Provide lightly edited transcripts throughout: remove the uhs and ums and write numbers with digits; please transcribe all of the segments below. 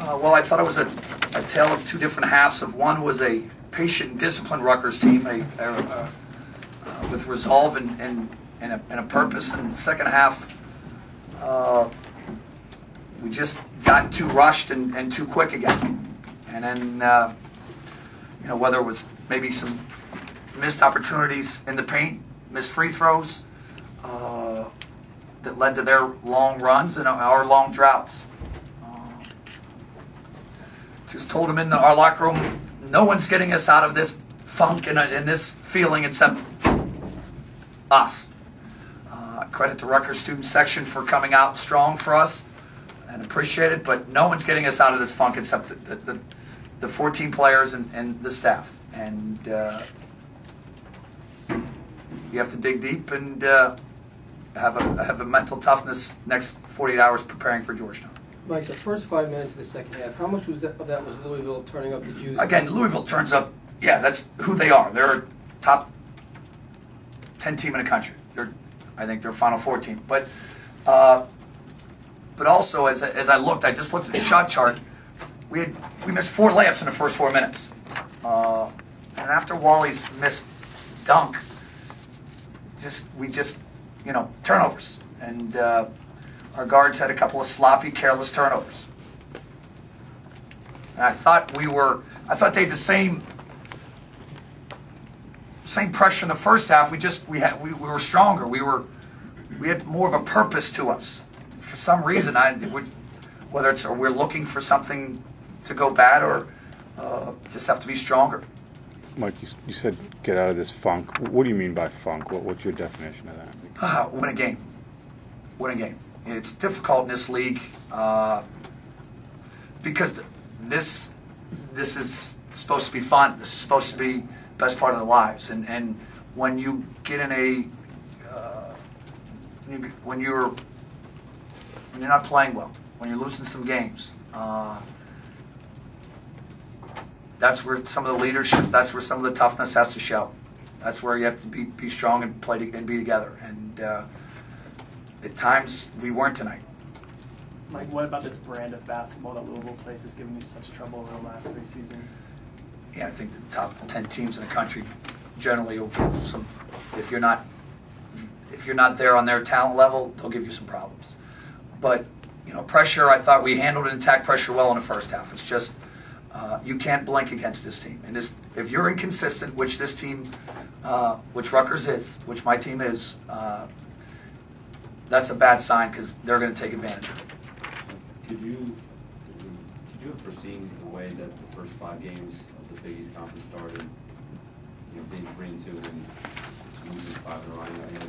Well, I thought it was a tale of two different halves. Of one was a patient and disciplined Rutgers team, with resolve and a purpose. And the second half, we just got too rushed and too quick again. And then, whether it was maybe some missed opportunities in the paint, missed free throws, that led to their long runs and our long droughts. Just told them in our locker room, no one's getting us out of this funk and this feeling except us. Credit the Rutgers student section for coming out strong for us and appreciate it, but no one's getting us out of this funk except the 14 players and the staff. And you have to dig deep and have a mental toughness next 48 hours preparing for Georgetown. Mike, the first 5 minutes of the second half, how much of that was Louisville turning up the juice? Again, Louisville turns up, yeah, that's who they are. They're a top 10 team in the country. I think they're a Final Four team. But also, as I looked, I just looked at the shot chart. We missed 4 layups in the first 4 minutes. And after Wally's missed dunk, we just turnovers. And our guards had a couple of sloppy, careless turnovers. And I thought they had the same pressure in the first half. We were stronger. We had more of a purpose to us. For some reason, whether it's we're looking for something to go bad or just have to be stronger. Mike, you said get out of this funk. What do you mean by funk? What's your definition of that? Win a game. Win a game. It's difficult in this league because this is supposed to be fun. This is supposed to be the best part of their lives. And when you get in when you're not playing well, when you're losing some games, that's where some of the leadership, that's where some of the toughness has to show. That's where you have to be strong and play and be together. And at times, we weren't tonight. Mike, what about this brand of basketball that Louisville plays has given you such trouble over the last 3 seasons? Yeah, I think the top 10 teams in the country generally will give some. If you're not there on their talent level, they'll give you some problems. But pressure. I thought we handled and attacked pressure well in the first half. It's just you can't blink against this team. And if you're inconsistent, which this team, which Rutgers is, which my team is. That's a bad sign because they're going to take advantage of it. Could you have foreseen the way that the first 5 games of the Big East Conference started, being 3-2 and losing 5 in a row? I know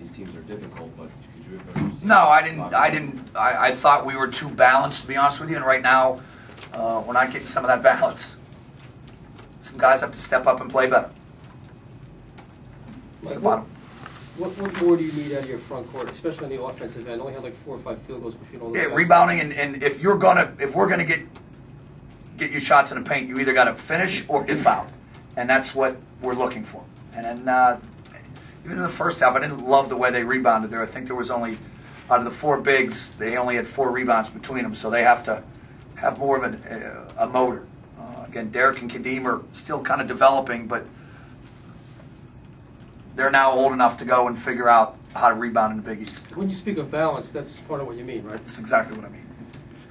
these teams are difficult, but could you have ever seen? No, I didn't. I thought we were too balanced, to be honest with you. And right now, we're not getting some of that balance. Some guys have to step up and play better. It's the bottom. What more do you need out of your front court, especially on the offensive end? Only had like 4 or 5 field goals between all those guys. Rebounding and if we're gonna get you shots in the paint, you either got to finish or get fouled, and that's what we're looking for. And then even in the first half, I didn't love the way they rebounded there. I think there was only out of the 4 bigs, they only had 4 rebounds between them, so they have to have more of a motor. Again, Derek and Kadeem are still kind of developing, but they're now old enough to go and figure out how to rebound in the Big East. When you speak of balance, that's part of what you mean, right? That's exactly what I mean.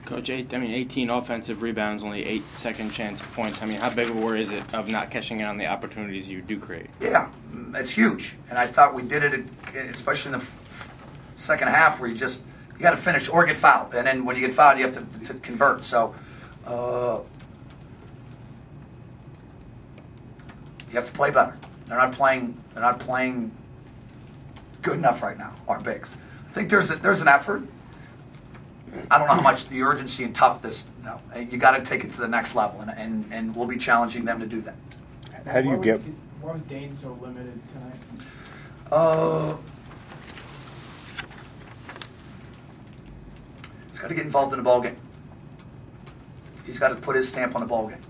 Coach, 18 offensive rebounds, only 8 second chance points. I mean, how big of a worry is it of not catching in on the opportunities you do create? Yeah, it's huge. And I thought we did it, especially in the second half, where you got to finish or get fouled. And then when you get fouled, you have to convert. So you have to play better. They're not playing good enough right now, our bigs. I think there's an effort. I don't know how much the urgency and toughness, though. You got to take it to the next level, and we'll be challenging them to do that. How do you get? Why was Dane so limited tonight? He's got to get involved in the ball game. He's got to put his stamp on the ball game.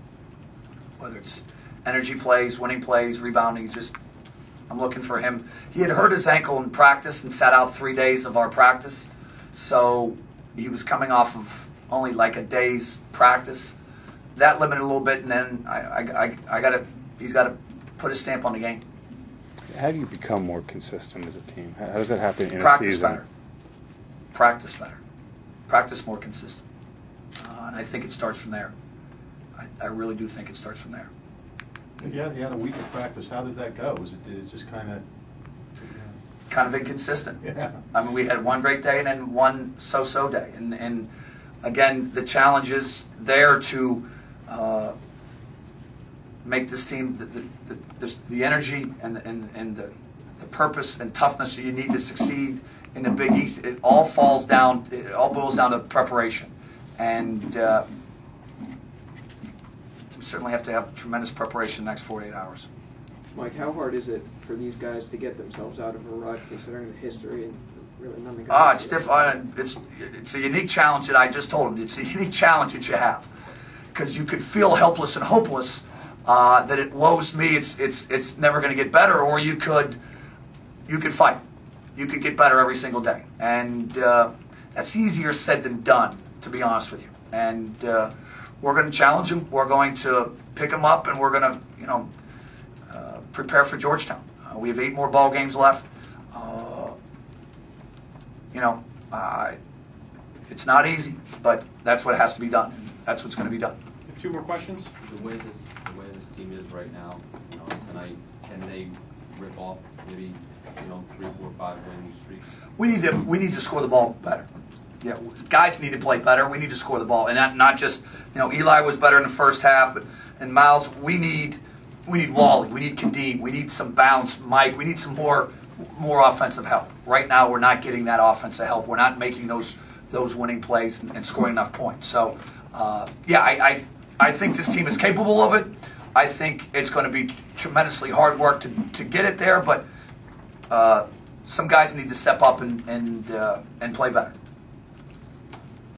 Whether it's energy plays, winning plays, rebounding, I'm looking for him. He had hurt his ankle in practice and sat out 3 days of our practice, so he was coming off of only like a day's practice. That limited a little bit, and then he's got to put his stamp on the game. How do you become more consistent as a team? How does that happen in Practice a season? better. Practice better. Practice more consistent. And I think it starts from there. I really do think it starts from there. Yeah, you had a week of practice. How did that go? Was it just kind of... Kind of inconsistent. Yeah. I mean, we had one great day and then one so-so day. And again, the challenge is there to make this team the energy and the purpose and toughness that you need to succeed in the Big East. It all boils down to preparation. And we certainly have to have tremendous preparation the next 48 hours. Mike, how hard is it for these guys to get themselves out of a rut, considering the history and really nothing? It's different. It's a unique challenge that I just told him. It's a unique challenge that you have, because you could feel helpless and hopeless that it woes me. It's never going to get better, or you could fight. You could get better every single day, and that's easier said than done, to be honest with you. And we're going to challenge him. We're going to pick him up, and we're going to prepare for Georgetown. We have 8 more ball games left. It's not easy, but that's what has to be done. And that's what's going to be done. 2 more questions? The way this team is right now, tonight, can they rip off maybe 3, 4, 5 win streaks? We need to score the ball better. Yeah, guys need to play better. We need to score the ball, and not just Eli was better in the first half, and Miles. We need Wally. We need Kadeem. We need some bounce, Mike. We need some more offensive help. Right now, we're not getting that offensive help. We're not making those winning plays and scoring enough points. So, I think this team is capable of it. I think it's going to be tremendously hard work to get it there, but some guys need to step up and play better.